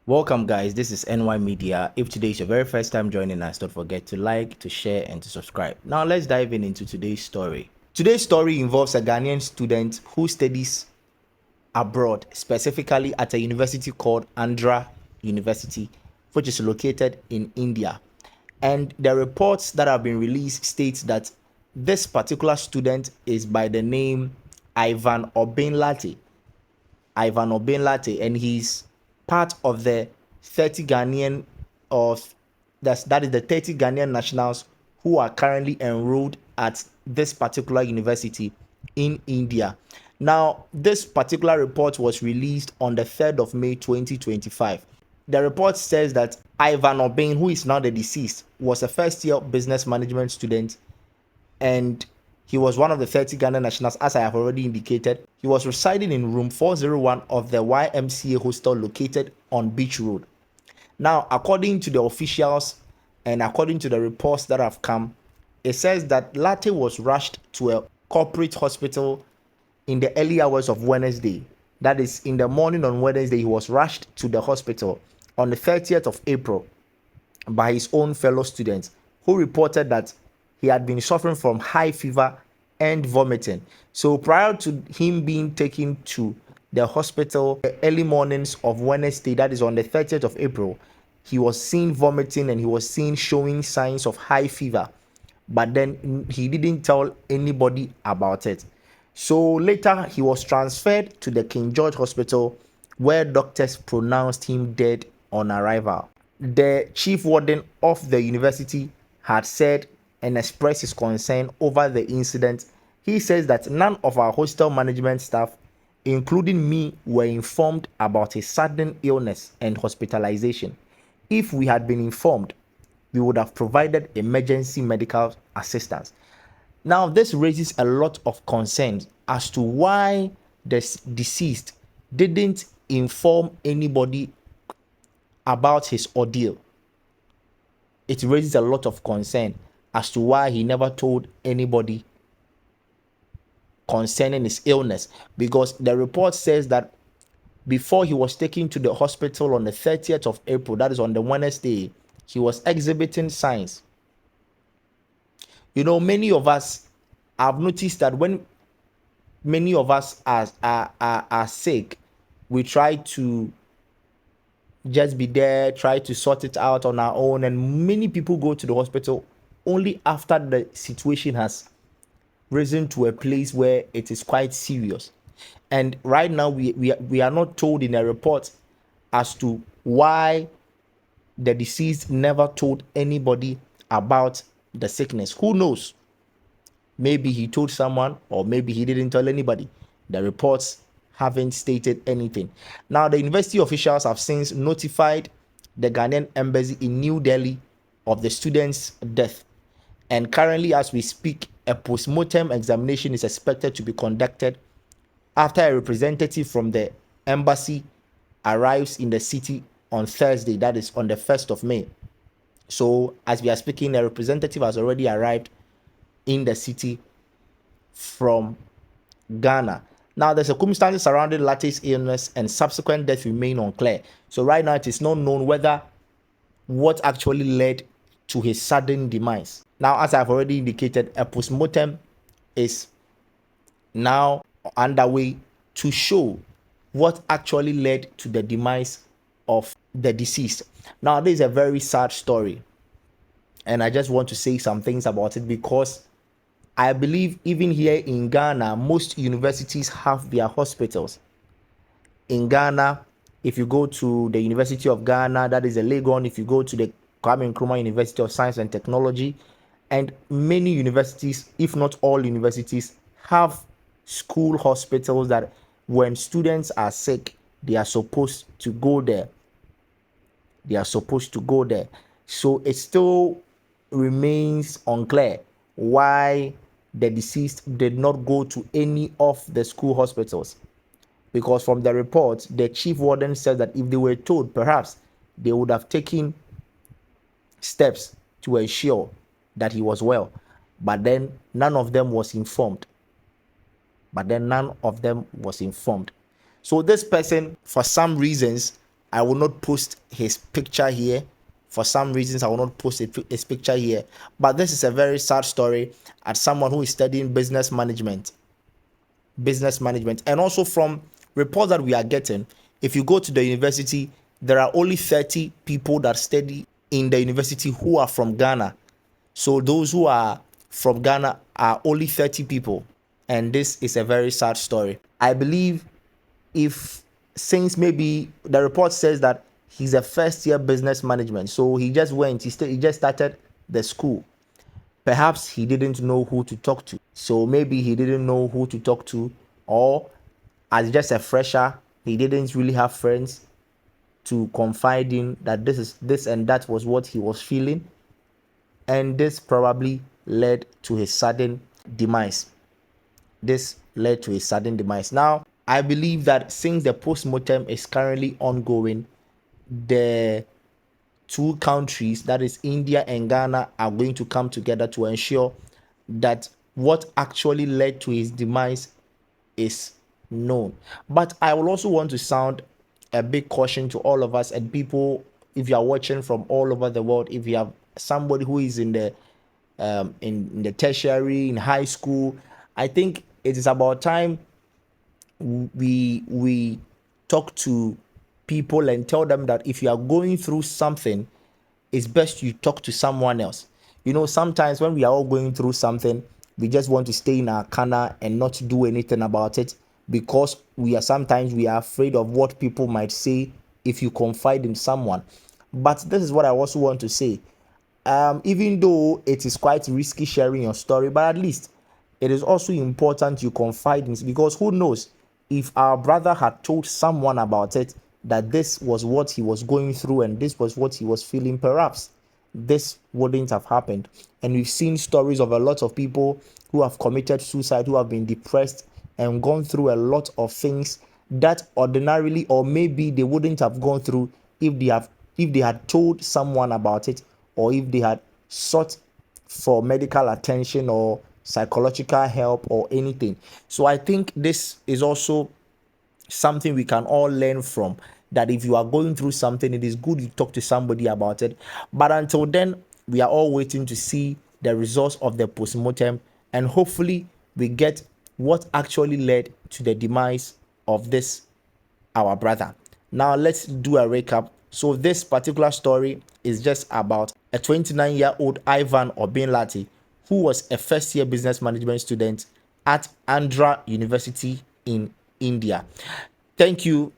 Welcome, guys. This is NY Media. If today is your very first time joining us, don't forget to like, to share, and to subscribe. Now, let's dive into today's story. Today's story involves a Ghanaian student who studies abroad, specifically at a university called Andhra University, which is located in India. And the reports that have been released states that this particular student is by the name Ivan Obinlate. And he's part of the 30 Ghanaian of that is the 30 Ghanaian nationals who are currently enrolled at this particular university in India. Now, this particular report was released on the 3rd of May 2025. The report says that Ivan Obin, who is now the deceased, was a first year business management student, and he was one of the 30 Ghana nationals, as I have already indicated. He was residing in room 401 of the YMCA hostel located on Beach Road. Now, according to the officials and according to the reports that have come, it says that Latte was rushed to a corporate hospital in the early hours of Wednesday. That is, in the morning on Wednesday, he was rushed to the hospital on the 30th of April by his own fellow students, who reported that he had been suffering from high fever and vomiting. So prior to him being taken to the hospital the early mornings of Wednesday, that is on the 30th of April, he was seen vomiting and he was seen showing signs of high fever, but then he didn't tell anybody about it. So later he was transferred to the King George Hospital, where doctors pronounced him dead on arrival. The chief warden of the university had said and expressed his concern over the incident. He says that none of our hostel management staff, including me, were informed about his sudden illness and hospitalization. If we had been informed, we would have provided emergency medical assistance. Now, this raises a lot of concerns as to why the deceased didn't inform anybody about his ordeal. It raises a lot of concern as to why he never told anybody concerning his illness, because the report says that before he was taken to the hospital on the 30th of April, that is on the Wednesday, he was exhibiting signs. Many of us have noticed that when many of us are sick, we try to just be there, try to sort it out on our own, and many people go to the hospital only after the situation has risen to a place where it is quite serious. And right now we are not told in a report as to why the deceased never told anybody about the sickness. Who knows? Maybe he told someone, or maybe he didn't tell anybody. The reports haven't stated anything. Now, the university officials have since notified the Ghanaian embassy in New Delhi of the student's death. And currently, as we speak, a post-mortem examination is expected to be conducted after a representative from the embassy arrives in the city on Thursday, that is on the 1st of May. So, as we are speaking, a representative has already arrived in the city from Ghana. Now, the circumstances surrounding Latte's illness and subsequent death remain unclear. So right now, it is not known whether what actually led to his sudden demise. Now, as I've already indicated, a post-mortem is now underway to show what actually led to the demise of the deceased. Now, this is a very sad story, and I just want to say some things about it, because I believe even here in Ghana, most universities have their hospitals. In Ghana, if you go to the University of Ghana, that is a Legon, if you go to the Kwame Nkrumah University of Science and Technology, and many universities, if not all universities, have school hospitals that when students are sick, they are supposed to go there. So it still remains unclear why the deceased did not go to any of the school hospitals, because from the report, the chief warden said that if they were told, perhaps they would have taken steps to ensure that he was well, but then none of them was informed. So this person, for some reasons, I will not post his picture here. For some reasons, I will not post his picture here. But this is a very sad story as someone who is studying business management. And also from reports that we are getting, if you go to the university, there are only 30 people that study in the university who are from Ghana. So those who are from Ghana are only 30 people. And this is a very sad story. I believe if since maybe the report says that he's a first year business management, so he just went, he just started the school. Perhaps he didn't know who to talk to. So maybe he didn't know who to talk to, or as just a fresher, he didn't really have friends to confide in that this and that was what he was feeling. And this probably led to his sudden demise. Now, I believe that since the post-mortem is currently ongoing, the two countries, that is India and Ghana, are going to come together to ensure that what actually led to his demise is known. But I will also want to sound a big caution to all of us and people, if you are watching from all over the world, if you have somebody who is in the in the tertiary, in high school, I think it is about time we talk to people and tell them that if you are going through something, it's best you talk to someone else. You know, sometimes when we are all going through something, we just want to stay in our corner and not do anything about it because we are afraid of what people might say if you confide in someone. But this is what I also want to say. Even though it is quite risky sharing your story, but at least it is also important you confide in it, because who knows, if our brother had told someone about it, that this was what he was going through and this was what he was feeling, perhaps this wouldn't have happened. And we've seen stories of a lot of people who have committed suicide, who have been depressed and gone through a lot of things that ordinarily, or maybe they wouldn't have gone through if they had told someone about it, or if they had sought for medical attention or psychological help or anything. So I think this is also something we can all learn from, that if you are going through something, it is good you talk to somebody about it. But until then, we are all waiting to see the results of the postmortem, and hopefully we get what actually led to the demise of this our brother. Now let's do a recap. So this particular story is just about a 29-year-old Ivan Obinlati, who was a first-year business management student at Andhra University in India. Thank you,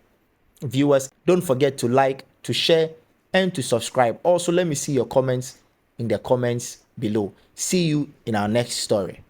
viewers. Don't forget to like, to share, and to subscribe. Also, let me see your comments in the comments below. See you in our next story.